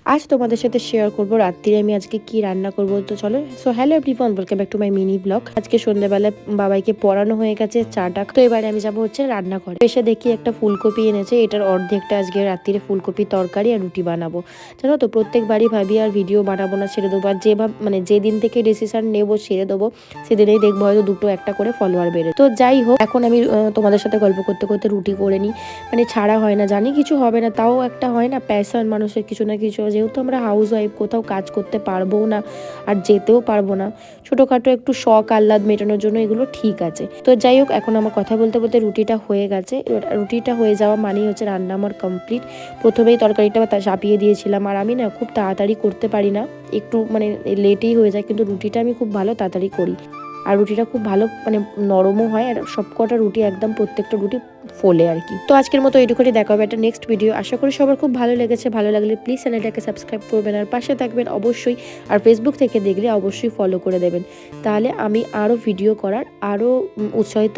আজ তোমাদের সাথে শেয়ার করবো রাত্রিরে আমি আজকে কি রান্না করবো। তো চলো। So hello everyone, welcome back to my mini blog. আজকে সন্ধ্যাবেলায় বাবাইকে পড়ানো হয়ে গেছে, চাটা। তো এবারে আমি যাবো হচ্ছে রান্না করে। এসে দেখি একটা ফুলকপি এনেছে, এটার অর্ধেকটা আজকে রাত্রিরে ফুলকপি তরকারি আর রুটি বানাবো। জানো তো প্রত্যেকবারই ভাবি আর ভিডিও বানাবো না, ছেড়ে দেবো। আর মানে যেদিন থেকে ডিসিশন নেবো ছেড়ে দেবো, সেদিনেই দেখবো হয়তো দুটো একটা করে ফলোয়ার বেড়ে। তো যাই হোক, এখন আমি তোমাদের সাথে গল্প করতে করতে রুটি করে নিই। মানে ছাড়া হয় না, জানি কিছু হবে না, তাও একটা হয় না প্যাশন মানুষের কিছু না কিছু। যেহেতু আমরা হাউস ওয়াইফ, কোথাও কাজ করতে পারবো না আর যেতেও পারবো না, ছোটোখাটো একটু শখ আহ্লাদ মেটানোর জন্য এগুলো ঠিক আছে। তো যাই হোক, এখন আমার কথা বলতে বলতে রুটিটা হয়ে গেছে। রুটিটা হয়ে যাওয়া মানেই হচ্ছে রান্না আমার কমপ্লিট। প্রথমেই তরকারিটা চাপিয়ে দিয়েছিলাম। আর আমি না খুব তাড়াতাড়ি করতে পারি না, একটু মানে লেটেই হয়ে যায়, কিন্তু রুটিটা আমি খুব ভালো তাড়াতাড়ি করি। আর রুটিটা খুব ভালো মানে নরমও হয়, আর সবকটা রুটি একদম প্রত্যেকটা রুটি ফোলে আর কি। তো আজকের মতো এইটুকুনি, দেখা হবে একটা নেক্সট ভিডিও। আশা করি সবার খুব ভালো লেগেছে। ভালো লাগলে প্লিজ চ্যানেলটাকে সাবস্ক্রাইব করবেন আর পাশে থাকবেন অবশ্যই। আর ফেসবুক থেকে দেখলে অবশ্যই ফলো করে দেবেন, তাহলে আমি আরও ভিডিও করার আরও উৎসাহিত